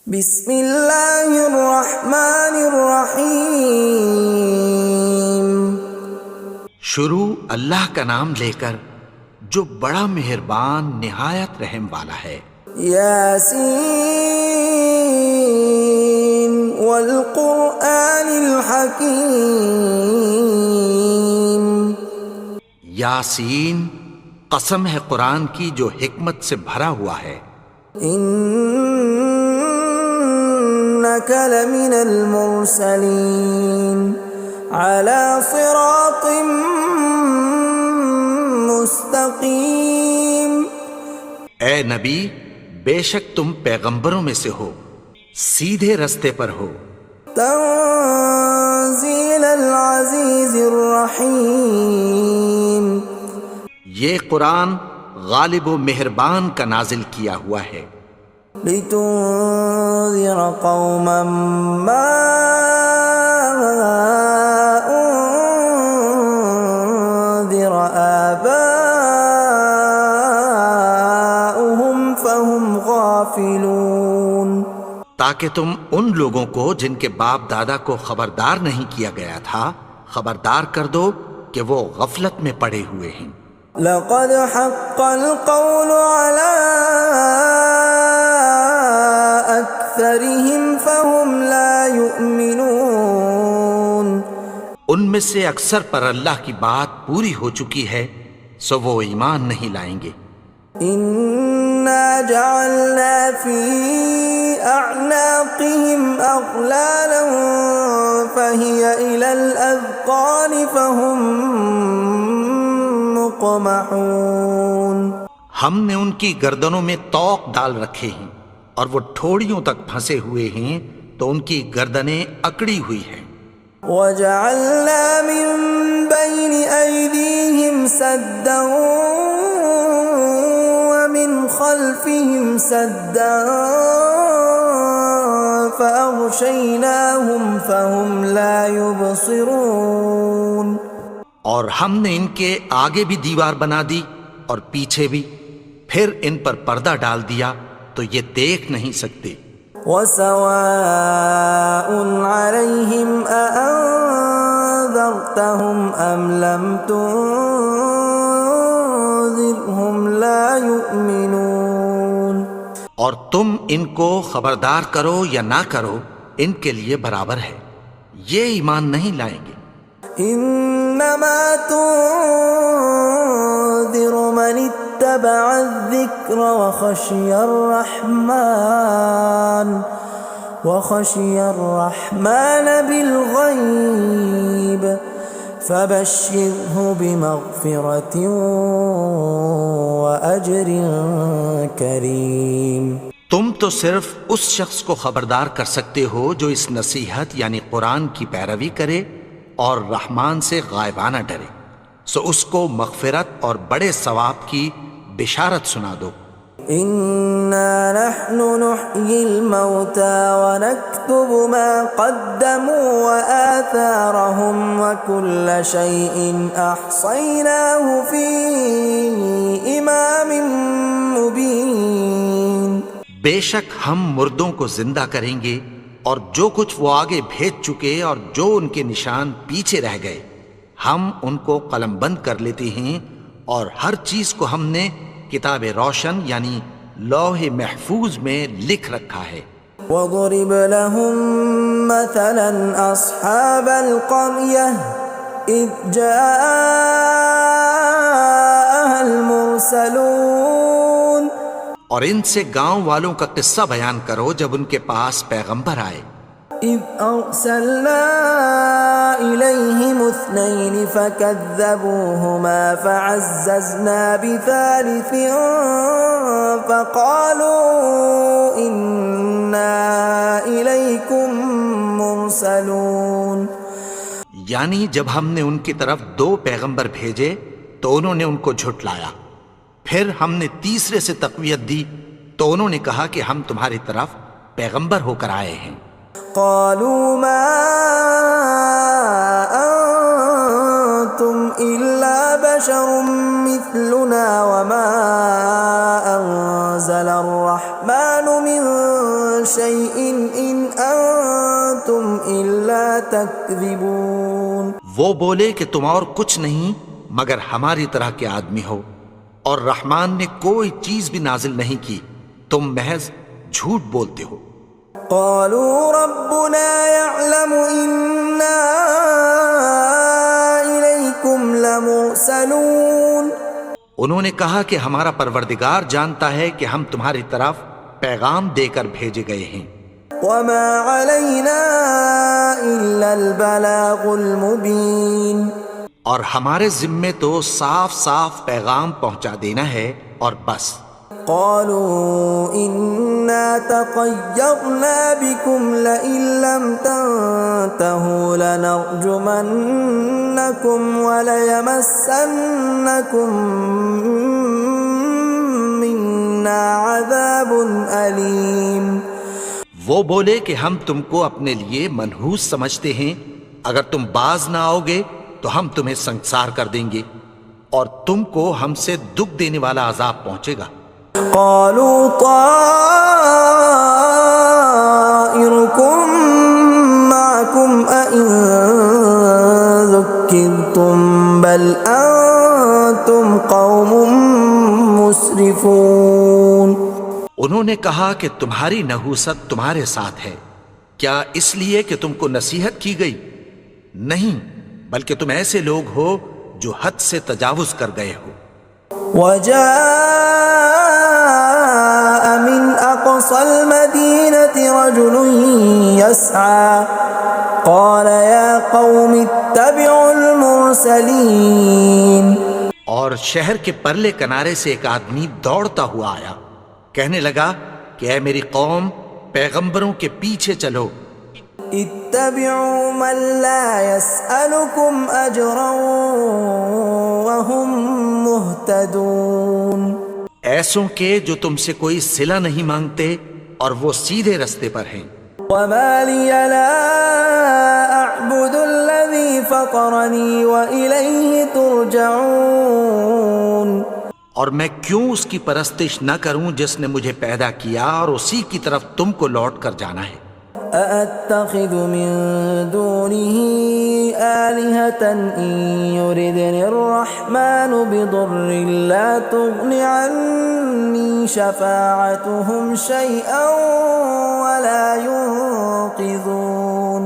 بسم اللہ الرحمن الرحیم۔ شروع اللہ کا نام لے کر جو بڑا مہربان نہایت رحم والا ہے۔ یاسین والقرآن الحکیم۔ یاسین، قسم ہے قرآن کی جو حکمت سے بھرا ہوا ہے۔ انک لمن المرسلین علی صراط مستقیم۔ اے نبی، بے شک تم پیغمبروں میں سے ہو، سیدھے رستے پر ہو۔ تنزیل العزیز الرحیم۔ یہ قرآن غالب و مہربان کا نازل کیا ہوا ہے۔ لتنذر قوما ما انذر آباؤهم فهم غافلون۔ تاکہ تم ان لوگوں کو جن کے باپ دادا کو خبردار نہیں کیا گیا تھا خبردار کر دو کہ وہ غفلت میں پڑے ہوئے ہیں۔ لقد حق القول على أكثرهم فهم لا يؤمنون۔ ان میں سے اکثر پر اللہ کی بات پوری ہو چکی ہے سو وہ ایمان نہیں لائیں گے۔ إنا جعلنا في أعناقهم أغلالا فهي إلى الأذقان فهم مقمحون۔ ہم نے ان کی گردنوں میں طوق ڈال رکھے ہیں اور وہ ٹھوڑیوں تک پھنسے ہوئے ہیں تو ان کی گردنیں اکڑی ہوئی ہیں۔ وَجَعَلْنَا مِن بَيْنِ أَيْدِيهِمْ سَدًّا وَمِنْ خَلْفِهِمْ سَدًّا فَأَغْشَيْنَاهُمْ فَهُمْ لَا يُبْصِرُونَ۔ اور ہم نے ان کے آگے بھی دیوار بنا دی اور پیچھے بھی، پھر ان پر پردہ ڈال دیا تو یہ دیکھ نہیں سکتے۔ وَسَوَاءٌ عَلَيْهِمْ أَأَنذَرْتَهُمْ أَمْ لَمْ تُنذِرْهُمْ لَا يُؤْمِنُونَ۔ اور تم ان کو خبردار کرو یا نہ کرو ان کے لیے برابر ہے، یہ ایمان نہیں لائیں گے۔ انما تنذر من اتبع الذکر وخشی الرحمن بالغیب فبشرہ بمغفرۃ واجر کریم۔ تم تو صرف اس شخص کو خبردار کر سکتے ہو جو اس نصیحت یعنی قرآن کی پیروی کرے اور رحمان سے غائبانہ ڈرے، سو اس کو مغفرت اور بڑے ثواب کی بشارت سنا دو۔ اِنَّا نَحْنُ نُحْيِي الْمَوْتَى وَنَكْتُبُ مَا قَدَّمُوا وَآثَارَهُمْ وَكُلَّ شَيْءٍ أَحْصَيْنَاهُ فِي إِمَامٍ مُبِينٍ۔ بے شک ہم مردوں کو زندہ کریں گے اور جو کچھ وہ آگے بھیج چکے اور جو ان کے نشان پیچھے رہ گئے ہم ان کو قلم بند کر لیتے ہیں، اور ہر چیز کو ہم نے کتاب روشن یعنی لوح محفوظ میں لکھ رکھا ہے۔ وَضُرِبَ لَهُم مَّثَلًا أَصْحَابَ الْقَرْيَةِ إِذْ جَاءَهَا الْمُرْسَلُونَ۔ اور ان سے گاؤں والوں کا قصہ بیان کرو جب ان کے پاس پیغمبر آئے۔ إِذْ أَرْسَلْنَا إِلَيْهِمُ اثْنَيْنِ فَكَذَّبُوهُمَا فَعَزَّزْنَا بِثَالِثٍ فَقَالُوا إِنَّا إِلَيْكُمْ مُرْسَلُونَ۔ یعنی جب ہم نے ان کی طرف 2 پیغمبر بھیجے تو انہوں نے ان کو جھٹلایا، پھر ہم نے تیسرے سے تقویت دی تو انہوں نے کہا کہ ہم تمہاری طرف پیغمبر ہو کر آئے ہیں۔ قالوا ما انتم الا بشر مثلنا وما انزل الرحمن من شيء إن أنتم إلا تكذبون. وہ بولے کہ تم اور کچھ نہیں مگر ہماری طرح کے آدمی ہو، اور رحمان نے کوئی چیز بھی نازل نہیں کی، تم محض جھوٹ بولتے ہو. قالوا ربنا يعلم إنا إليكم لمرسلون. انہوں نے کہا کہ ہمارا پروردگار جانتا ہے کہ ہم تمہاری طرف پیغام دے کر بھیجے گئے ہیں. وما علينا إلا البلاغ المبين. اور ہمارے ذمے تو صاف صاف پیغام پہنچا دینا ہے اور بس. قالوا إنا تطيرنا بكم لئن لم تنتهوا لنرجمنكم وليمسنكم منا عذاب أليم. وہ بولے کہ ہم تم کو اپنے لیے منحوس سمجھتے ہیں، اگر تم باز نہ آؤ گے تو ہم تمہیں سنسار کر دیں گے اور تم کو ہم سے دکھ دینے والا عذاب پہنچے گا. قالوا طائركم معكم أئن ذكرتم بل أنتم قوم مسرفون. انہوں نے کہا کہ تمہاری نحوست تمہارے ساتھ ہے، کیا اس لیے کہ تم کو نصیحت کی گئی؟ نہیں، بلکہ تم ایسے لوگ ہو جو حد سے تجاوز کر گئے ہو. وجاء من أقصى المدينة رجل يسعى قال يا قوم اتبعوا المرسلين. اور شہر کے پرلے کنارے سے ایک آدمی دوڑتا ہوا آیا، کہنے لگا کہ اے میری قوم، پیغمبروں کے پیچھے چلو. اتبعوا من لا يسألكم أجرا وهم مهتدون. ایسوں کے جو تم سے کوئی صلہ نہیں مانگتے اور وہ سیدھے رستے پر ہیں. وما لي لا أعبد الذي فطرني وإليه ترجعون. اور میں کیوں اس کی پرستش نہ کروں جس نے مجھے پیدا کیا اور اسی کی طرف تم کو لوٹ کر جانا ہے. أأتخذ من دونه آلهة إن يردني الرحمن بضر لا تغن عني شفاعتهم شيئا ولا ينقذون.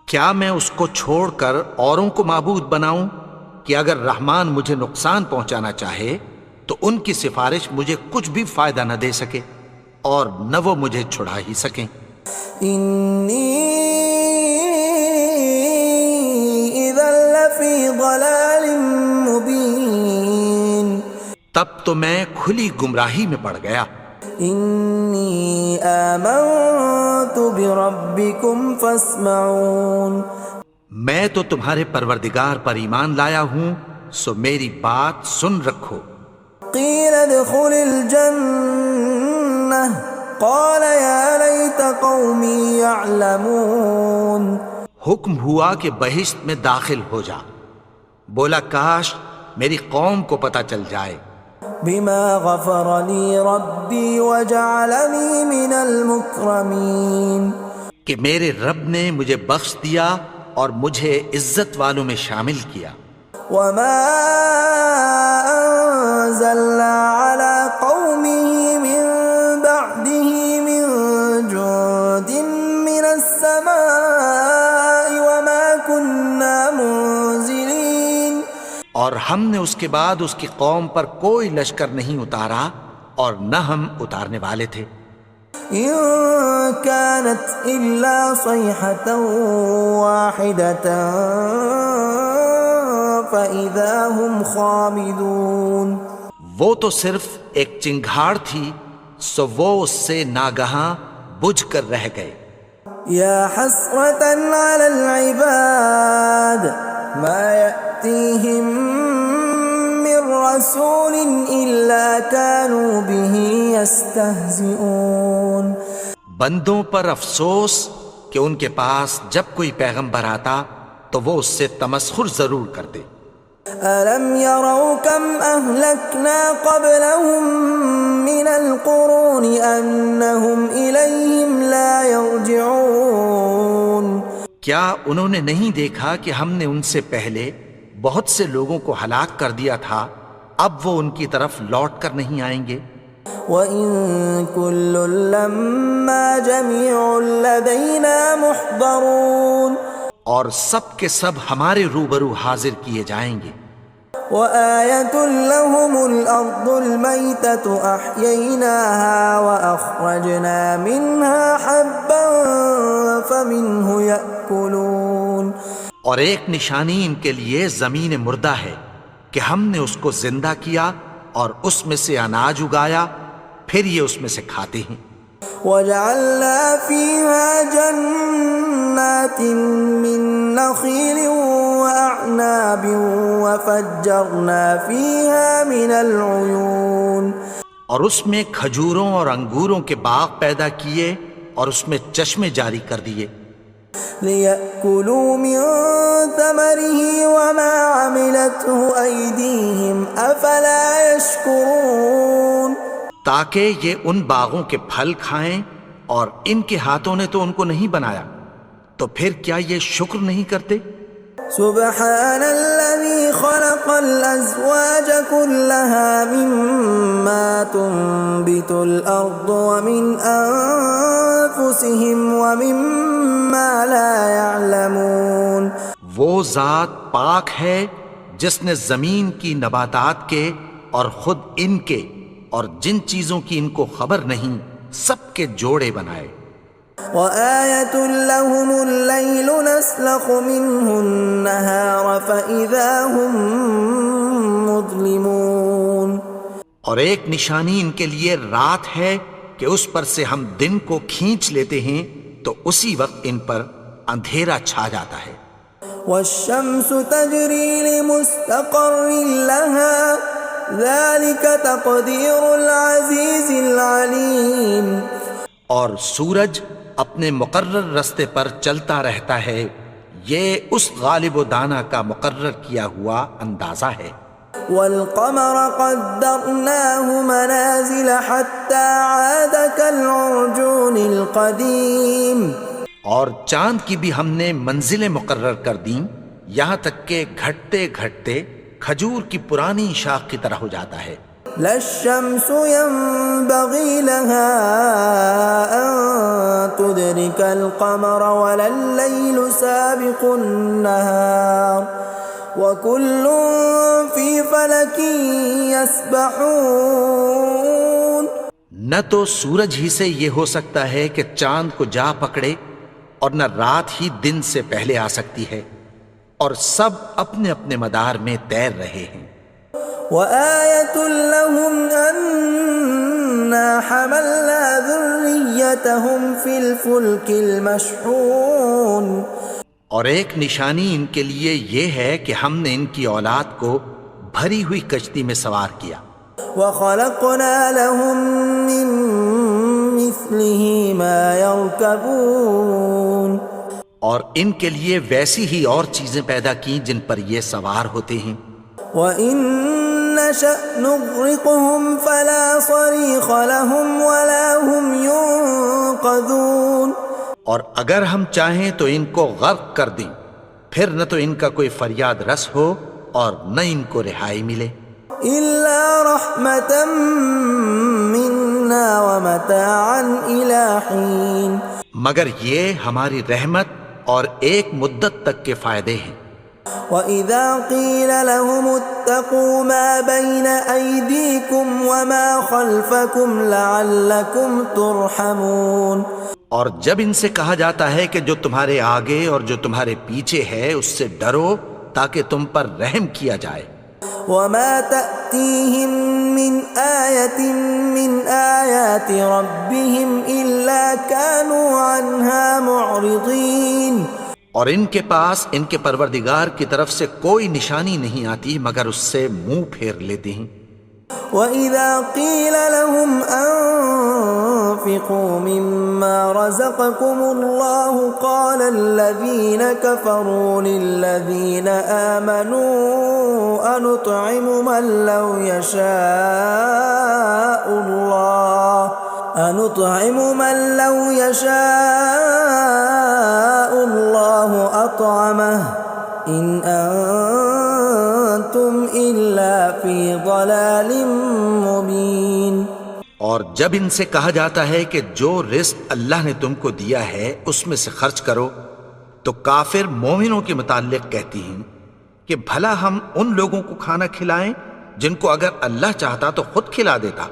کیا میں اس کو چھوڑ کر اوروں کو معبود بناؤں کہ اگر رحمان مجھے نقصان پہنچانا چاہے تو ان کی سفارش مجھے کچھ بھی فائدہ نہ دے سکے اور نہ وہ مجھے چھڑا ہی سکیں. إني إذا لفي ضلال مبين. تب تو میں کھلی گمراہی میں پڑ گیا. إني آمنت بربكم فاسمعون. میں تو تمہارے پروردگار پر ایمان لایا ہوں، سو میری بات سن رکھو. قيل ادخل الجنة قال يا ليت قومي يعلمون. حکم ہوا کہ بہشت میں داخل ہو جا. بولا کاش میری قوم کو پتہ چل جائے. بما غفر لي ربي وجعلني من المكرمين. کہ میرے رب نے مجھے بخش دیا اور مجھے عزت والوں میں شامل کیا. وما أنزلنا على قومه من بعده من جند من السماء وما كنا منزلين. اور ہم نے اس کے بعد اس کی قوم پر کوئی لشکر نہیں اتارا اور نہ ہم اتارنے والے تھے. إن كانت إلا صيحة واحدة فإذا هم خامدون. وہ تو صرف ایک چنگھاڑ تھی، سو وہ اس سے ناگہاں بجھ کر رہ گئے. يا حسرة على العباد ما يأتيهم من رسول إلا كانوا به يستهزئون. بندوں پر افسوس کہ ان کے پاس جب کوئی پیغمبر آتا تو وہ اس سے تمسخر ضرور کرتے. ألم يروا كم أهلكنا قبلهم من القرون أنهم إليهم لا يرجعون کیا انہوں نے نہیں دیکھا کہ ہم نے ان سے پہلے بہت سے لوگوں کو ہلاک کر دیا تھا، اب وہ ان کی طرف لوٹ کر نہیں آئیں گے؟ وَإِن كُلٌّ لَّمَّا جَمِيعٌ لَّدَيْنَا مُحْضَرُونَ اور سب کے سب ہمارے روبرو حاضر کیے جائیں گے۔ وَآيَةٌ لَّهُمُ الْأَرْضُ الْمَيْتَةُ أَحْيَيْنَاهَا وَأَخْرَجْنَا مِنْهَا حَبًّا فَمِنْهُ يَأْكُلُونَ اور ایک نشانی ان کے لیے زمین مردہ ہے کہ ہم نے اس کو زندہ کیا اور اس میں سے اناج اگایا، پھر یہ اس میں سے کھاتے ہیں۔ وَجَعَلْنَا فِيهَا جَنَّاتٍ مِّن نَّخِيلٍ وَأَعْنَابٍ وَفَجَّرْنَا فِيهَا مِنَ الْعُيُونِ اور اس میں کھجوروں اور انگوروں کے باغ پیدا کیے اور اس میں چشمے جاری کر دیے، لِيَأْكُلُوا مِن ثَمَرِهِ وَمَا عَمِلَتْهُ أَيْدِيهِمْ أَفَلَا يَشْكُرُونَ تاکہ یہ ان باغوں کے پھل کھائیں، اور ان کے ہاتھوں نے تو ان کو نہیں بنایا، تو پھر کیا یہ شکر نہیں کرتے؟ سبحان الذي خلق الأزواج كلها مما تنبت الأرض ومن أنفسهم ومما لا يعلمون وہ ذات پاک ہے جس نے زمین کی نباتات کے اور خود ان کے اور جن چیزوں کی ان کو خبر نہیں سب کے جوڑے بنائے۔ وآية لهم الليل نسلخ منه النهار فإذا هم مظلمون اور ایک نشانی ان کے لیے رات ہے کہ اس پر سے ہم دن کو کھینچ لیتے ہیں تو اسی وقت ان پر اندھیرا چھا جاتا ہے۔ والشمس تجري لمستقر لها ذلك تقدير العزيز العليم اور سورج اپنے مقرر رستے پر چلتا رہتا ہے، یہ اس غالب و دانا کا مقرر کیا ہوا اندازہ ہے۔ والقمر قدرناه منازل حتى عاد كالعرجون القديم اور چاند کی بھی ہم نے منزلیں مقرر کر دیں، یہاں تک کہ گھٹتے گھٹتے کھجور کی پرانی شاخ کی طرح ہو جاتا ہے۔ لا الشمس ينبغي لها أن تدرك القمر ولا الليل سابق النهار وكل في فلك يسبحون نہ تو سورج ہی سے یہ ہو سکتا ہے کہ چاند کو جا پکڑے، اور نہ رات ہی دن سے پہلے آ سکتی ہے، اور سب اپنے اپنے مدار میں تیر رہے ہیں۔ وآية لهم أنا حملنا ذريتهم في الفلك المشحون اور ایک نشانی ان کے لیے یہ ہے کہ ہم نے ان کی اولاد کو بھری ہوئی کشتی میں سوار کیا۔ وخلقنا لهم من مثله ما يركبون اور ان کے لیے ویسی ہی اور چیزیں پیدا کی جن پر یہ سوار ہوتے ہیں۔ وَإِن نَّشَأْ نُغْرِقْهُمْ فَلَا صَرِيخَ لَهُمْ وَلَا هُمْ يُنقَذُونَ اور اگر ہم چاہیں تو ان کو غرق کر دیں، پھر نہ تو ان کا کوئی فریاد رس ہو اور نہ ان کو رہائی ملے۔ إِلَّا رَحْمَةً مِّنَّا وَمَتَاعًا إِلَىٰ حِينٍ مگر یہ ہماری رحمت اور ایک مدت تک کے فائدے ہیں۔ وَإِذَا قِيلَ لَهُمُ اتَّقُوا مَا بَيْنَ أَيْدِيكُمْ وَمَا خَلْفَكُمْ لَعَلَّكُمْ تُرْحَمُونَ اور جب ان سے کہا جاتا ہے کہ جو تمہارے آگے اور جو تمہارے پیچھے ہے اس سے ڈرو تاکہ تم پر رحم کیا جائے۔ وَمَا تَأْتِيهِم مِّنْ آيَةٍ مِّنْ آيَاتِ رَبِّهِمْ إِلَّا كَانُوا عَنْهَا مُعْرِضِينَ اور ان کے پاس ان کے پروردگار کی طرف سے کوئی نشانی نہیں آتی مگر اس سے منہ پھیر لیتے ہیں۔ وَإِذَا قِيلَ لَهُمْ أَنفِقُوا مِمَّا رَزَقَكُمُ اللَّهُ قَالَ الَّذِينَ كَفَرُوا لِلَّذِينَ آمَنُوا أَنُطْعِمُ مَن لَّوْ يَشَاءُ اللَّهُ أَطْعَمَهُ إِنْ أَنتُمْ إِلَّا فِي ضَلَالٍ مُبِينٍ۔ اور جب ان سے کہا جاتا ہے کہ جو رزق اللہ نے تم کو دیا ہے اس میں سے خرچ کرو، تو کافر مومنوں کے متعلق کہتی ہیں کہ بھلا ہم ان لوگوں کو کھانا کھلائیں جن کو اگر اللہ چاہتا تو خود کھلا دیتا،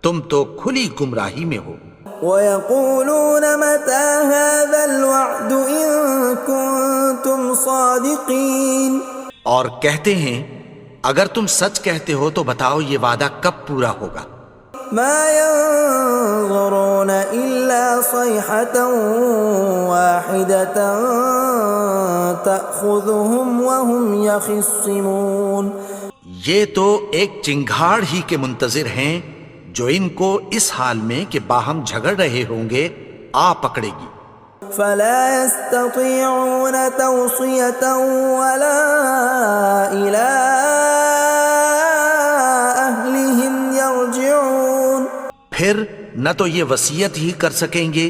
تم تو کھلی گمراہی میں ہو۔ وَيَقُولُونَ مَتَى هَذَا الْوَعْدُ إِن كُنتُمْ صَادِقِينَ، اور کہتے ہیں اگر تم سچ کہتے ہو تو بتاؤ یہ وعدہ کب پورا ہوگا۔ مَا يَنظُرُونَ إِلَّا صَيْحَةً وَاحِدَةً تَأْخُذُهُمْ وَهُمْ يَخِصِّمُونَ، یہ تو ایک چنگھاڑ ہی کے منتظر ہیں جو ان کو اس حال میں کہ باہم جھگڑ رہے ہوں گے آ پکڑے گی۔ فَلَا يَسْتَطِيعُونَ تَوْصِيَةً وَلَا إِلَىٰ أَهْلِهِمْ يَرْجِعُونَ، پھر نہ تو یہ وصیت ہی کر سکیں گے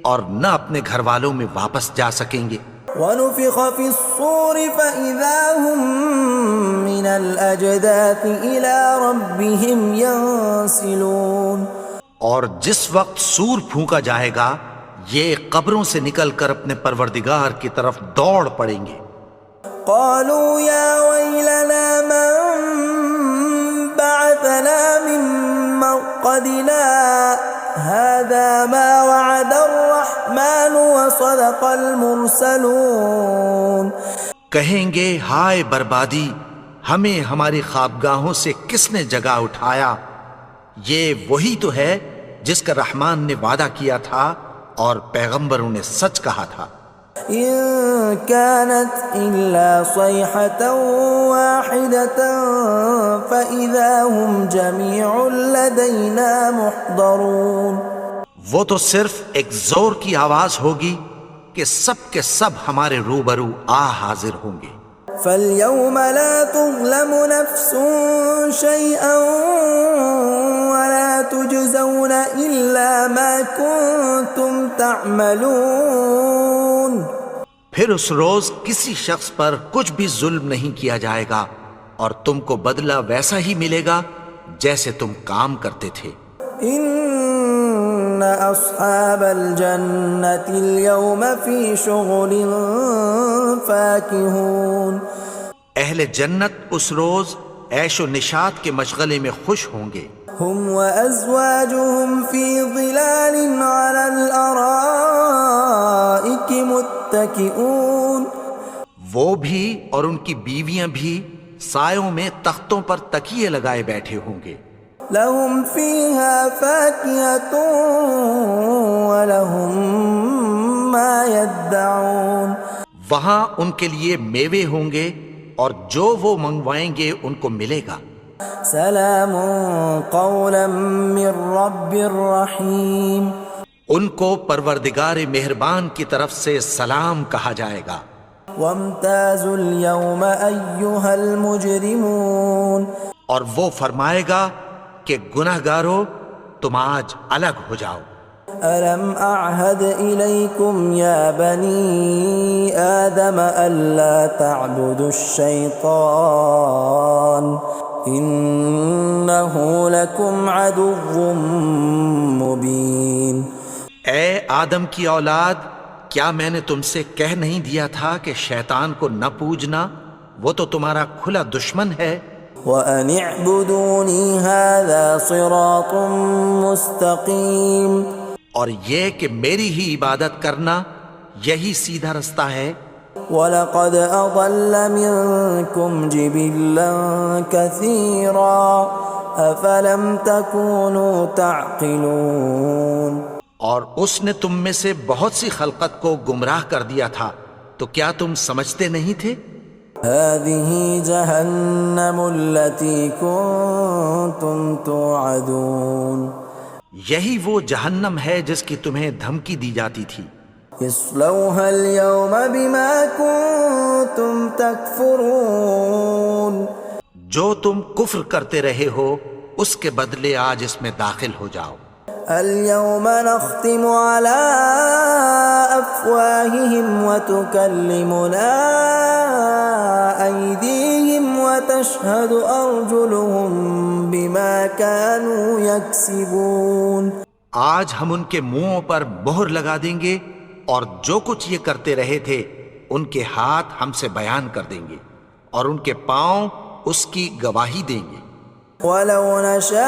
اور نہ اپنے گھر والوں میں واپس جا سکیں گے۔ وَنُفِخَ فِي الصُّورِ فَإِذَا هُم مِّنَ الْأَجْدَاثِ إِلَىٰ رَبِّهِمْ يَنسِلُونَ، اور جس وقت سور پھونکا جائے گا یہ قبروں سے نکل کر اپنے پروردگار کی طرف دوڑ پڑیں گے۔ قَالُوا يَا وَيْلَنَا مَن بَعَثَنَا مِن مَّرْقَدِنَا هَٰذَا مَا وَعَدَ الرَّحْمَٰنُ وَصَدَقَ الْمُرْسَلُونَ، کہیں گے ہائے بربادی، ہمیں ہماری خوابگاہوں سے کس نے جگا اٹھایا، یہ وہی تو ہے جس کا رحمان نے وعدہ کیا تھا اور پیغمبروں نے سچ کہا تھا۔ إِن كَانَتْ إِلَّا صَيْحَةً وَاحِدَةً فَإِذَا هُمْ جَمِيعٌ لَدَيْنَا مُحْضَرُونَ، وہ تو صرف ایک زور کی آواز ہوگی کہ سب کے سب ہمارے روبرو آ حاضر ہوں گے۔ فَالْيَوْمَ لَا تُظْلَمُ نَفْسٌ شَيْئًا وَلَا تُجْزَوْنَ إِلَّا مَا كُنتُمْ تَعْمَلُونَ، پھر اس روز کسی شخص پر کچھ بھی ظلم نہیں کیا جائے گا اور تم کو بدلہ ویسا ہی ملے گا جیسے تم کام کرتے تھے۔ إِنَّ أَصْحَابَ الْجَنَّةِ الْيَوْمَ فِي شُغُلٍ فَاكِهُونَ، اہل جنت اس روز عیش و نشاط کے مشغلے میں خوش ہوں گے۔ هُمْ وَأَزْوَاجُهُمْ فِي ظِلَالٍ عَلَى الْأَرَائِكِ مُتَّكِئُونَ، وہ بھی اور ان کی بیویاں بھی سایوں میں تختوں پر تکیے لگائے بیٹھے ہوں گے۔ لَهُمْ فِيهَا فَاكِهَةٌ وَلَهُمْ مَا يَدَّعُونَ، وہاں ان کے لیے میوے ہوں گے اور جو وہ منگوائیں گے ان کو ملے گا۔ سلام قولا من رب الرحیم، ان کو پروردگار مہربان کی طرف سے سلام کہا جائے گا۔ وامتازوا اليوم ایھا المجرمون، اور وہ فرمائے گا کہ گنہگارو تم آج الگ ہو جاؤ۔ ألم أعهد إليكم يا بني آدم ألا تعبدوا الشيطان إنه لكم عدو مبين۔ اے آدم کی اولاد، کیا میں نے تم سے کہہ نہیں دیا تھا کہ شیطان کو نہ پوجنا، وہ تو تمہارا کھلا دشمن ہے۔ وَأَنِ اعْبُدُونِي هَذَا صِرَاطٌ مُسْتَقِيمٌ، اور یہ کہ میری ہی عبادت کرنا یہی سیدھا رستہ ہے۔ وَلَقَدْ أَضَلَّ مِنكُمْ جِبِلًّا كَثِيرًا أَفَلَمْ تَكُونُوا تَعْقِلُونَ، اور اس نے تم میں سے بہت سی خلقت کو گمراہ کر دیا تھا، تو کیا تم سمجھتے نہیں تھے؟ هذه جهنم التي كنتم توعدون یہی وہ جہنم ہے جس کی تمہیں دھمکی دی جاتی تھی. اصلوها اليوم بما كنتم تكفرون جو تم کفر کرتے رہے ہو اس کے بدلے آج اس میں داخل ہو جاؤ. اليوم نختم على أفواههم وتكلمنا أيديهم وتشهد أرجلهم بما كانوا يكسبون. آج ہم ان کے منہوں پر مہر لگا دیں گے اور جو کچھ یہ کرتے رہے تھے ان کے ہاتھ ہم سے بیان کر دیں گے اور ان کے پاؤں اس کی گواہی دیں گے. وَلَوْ نَشَاءُ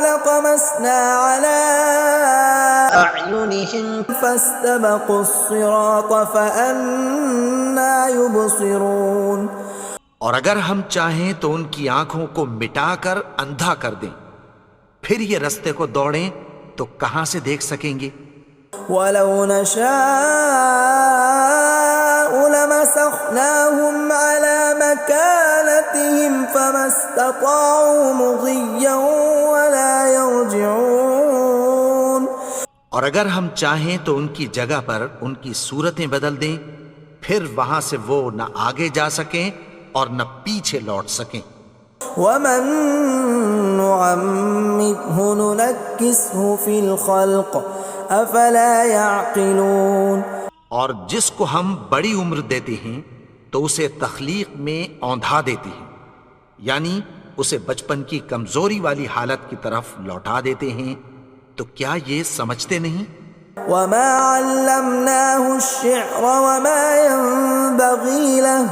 لَطَمَسْنَا عَلَىٰ أَعْيُنِهِمْ فَاسْتَبَقُوا الصِّرَاطَ فَأَنَّىٰ يُبْصِرُونَ. اور اگر ہم چاہیں تو ان کی آنکھوں کو مٹا کر اندھا کر دیں، پھر یہ رستے کو دوڑیں تو کہاں سے دیکھ سکیں گے. وَلَوْ نَشَاءُ لَمَسَخْنَاهُمْ عَلَىٰ مَكَانَتِهِمْ فَمَا اسْتَطَاعُوا مُضِيًّا وَلَا يَرْجِعُونَ. اور اگر ہم چاہیں تو ان کی جگہ پر ان کی صورتیں بدل دیں، پھر وہاں سے وہ نہ آگے جا سکیں اور نہ پیچھے لوٹ سکیں. وَمَن نُّعَمِّرْهُ نُنَكِّسْهُ فِي الْخَلْقِ أَفَلَا يَعْقِلُونَ. اور جس کو ہم بڑی عمر دیتے ہیں تو اسے تخلیق میں اوندھا دیتے ہیں، یعنی اسے بچپن کی کمزوری والی حالت کی طرف لوٹا دیتے ہیں. تو کیا یہ سمجھتے نہیں؟ وَمَا عَلَّمْنَاهُ الشِّعْرَ وَمَا يَنبَغِي لَهُ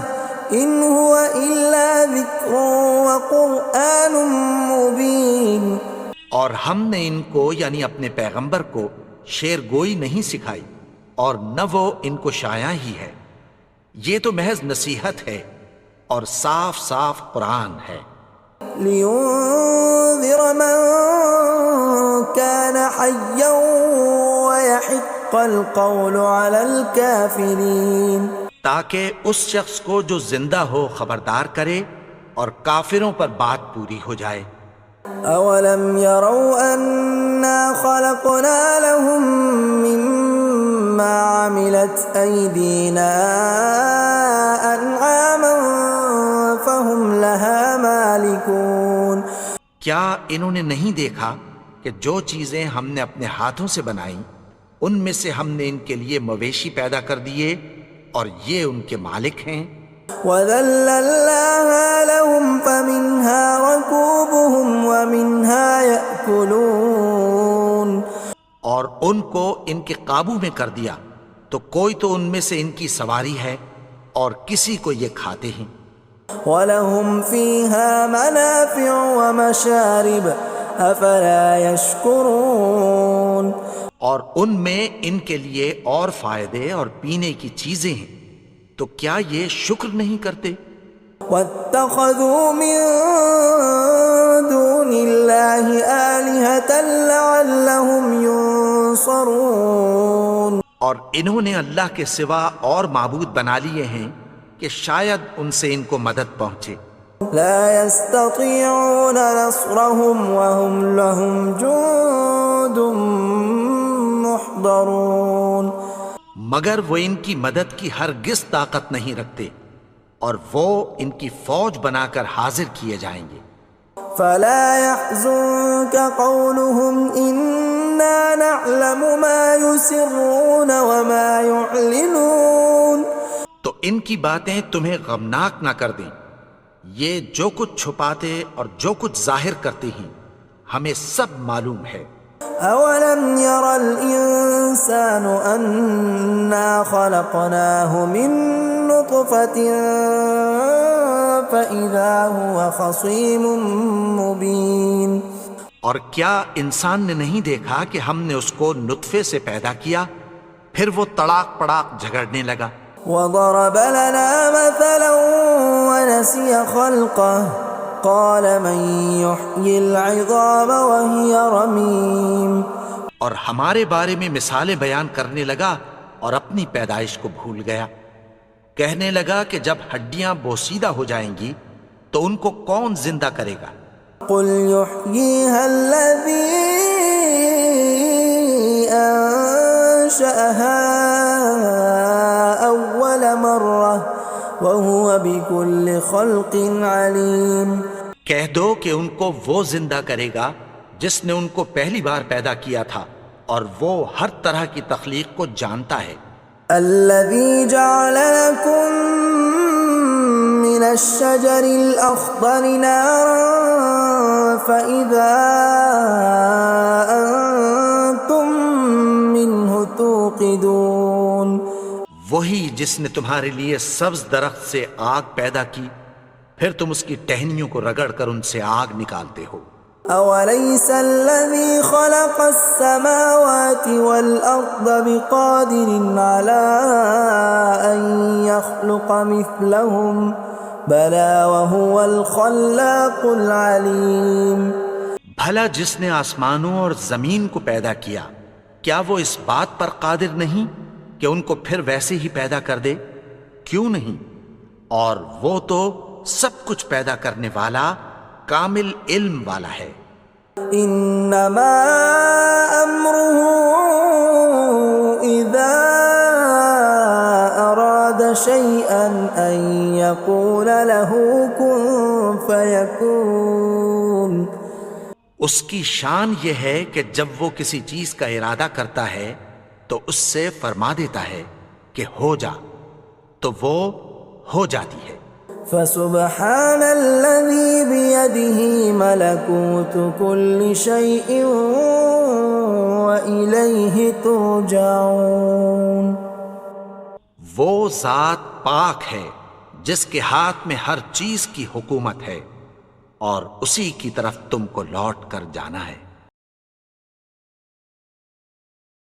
إِنْ هُوَ إِلَّا ذِكْرٌ وَقُرْآنٌ مُبِينٌ. اور ہم نے ان کو یعنی اپنے پیغمبر کو شعر گوئی نہیں سکھائی اور نہ وہ ان کو شایع ہی ہے، یہ تو محض نصیحت ہے اور صاف صاف قرآن ہے. لِيُنذِرَ مَن كَانَ حَيًّا وَيَحِقَّ الْقَوْلُ عَلَى الْكَافِرِينَ. تاکہ اس شخص کو جو زندہ ہو خبردار کرے اور کافروں پر بات پوری ہو جائے. أَوَلَمْ يَرَوْا أَنَّا خَلَقْنَا لَهُم مِّمَّا عَمِلَتْ أَيْدِينَا أَنْعَامًا فَهُمْ لَهَا مَالِكُونَ. کیا انہوں نے نہیں دیکھا کہ جو چیزیں ہم نے اپنے ہاتھوں سے بنائیں ان میں سے ہم نے ان کے لیے مویشی پیدا کر دیے اور یہ ان کے مالک ہیں. وَذَلَّلْنَاهَا لَهُمْ فَمِنْهَا رَكُوبُهُمْ وَمِنْهَا يَأْكُلُونَ. اور ان کو ان کے قابو میں کر دیا تو کوئی تو ان میں سے ان کی سواری ہے اور کسی کو یہ کھاتے ہیں. وَلَهُمْ فِيهَا مَنَافِعُ وَمَشَارِبُ أَفَلَا يَشْكُرُونَ. اور ان میں ان کے لیے اور فائدے اور پینے کی چیزیں ہیں، تو کیا یہ شکر نہیں کرتے؟ وَاتَّخَذُوا مِن دُونِ اللَّهِ آلِهَةً لَعَلَّهُمْ يُنصَرُونَ. اور انہوں نے اللہ کے سوا اور معبود بنا لیے ہیں کہ شاید ان سے ان کو مدد پہنچے. لا يستطيعون نصرهم وهم لهم جند محضرون. مگر وہ ان کی مدد کی ہرگز طاقت نہیں رکھتے اور وہ ان کی فوج بنا کر حاضر کیے جائیں گے. فلا يحزنك قولهم إنا نعلم ما يسرون وما يعلنون. تو ان کی باتیں تمہیں غمناک نہ کر دیں، یہ جو کچھ چھپاتے اور جو کچھ ظاہر کرتے ہیں ہمیں سب معلوم ہے. أولم ير الإنسان أنا خلقناه من نطفة فإذا هو خصيم مبين. اور کیا انسان نے نہیں دیکھا کہ ہم نے اس کو نطفے سے پیدا کیا پھر وہ تڑاک پڑاک جھگڑنے لگا. وضرب لنا مثلا ونسي خلقه قال من يحيي العظام وهي رميم. اور ہمارے بارے میں مثالیں بیان کرنے لگا اور اپنی پیدائش کو بھول گیا. کہنے لگا کہ جب ہڈیاں بوسیدہ ہو جائیں گی تو ان کو کون زندہ کرے گا؟ قل يحييها الذي أنشأها أول مرة وهو بكل خلق عليم۔ کہہ دو کہ ان کو وہ زندہ کرے گا جس نے ان کو پہلی بار پیدا کیا تھا اور وہ ہر طرح کی تخلیق کو جانتا ہے۔ الذي جعل لكم من الشجر الأخضر نارا فإذا أنتم منه توقدون۔ وہی جس نے تمہارے لیے سبز درخت سے آگ پیدا کی، پھر تم اس کی ٹہنیوں کو رگڑ کر ان سے آگ نکالتے ہو۔ أوليس الذي خلق السماوات والأرض بقادر على أن يخلق مثلهم بلى وهو الخلاق العليم۔ بھلا جس نے آسمانوں اور زمین کو پیدا کیا، کیا وہ اس بات پر قادر نہیں کہ ان کو پھر ویسے ہی پیدا کر دے؟ کیوں نہیں؟ اور وہ تو سب کچھ پیدا کرنے والا، کامل علم والا ہے۔ انما امره اذا اراد شيئا ان يقول له كن فيكون۔ اس کی شان یہ ہے کہ جب وہ کسی چیز کا ارادہ کرتا ہے تو اس سے فرما دیتا ہے کہ ہو جا، تو وہ ہو جاتی ہے۔ فسبحان الذي بيده ملكوت كل شيء وإليه ترجعون۔ وہ ذات پاک ہے جس کے ہاتھ میں ہر چیز کی حکومت ہے اور اسی کی طرف تم کو لوٹ کر جانا ہے۔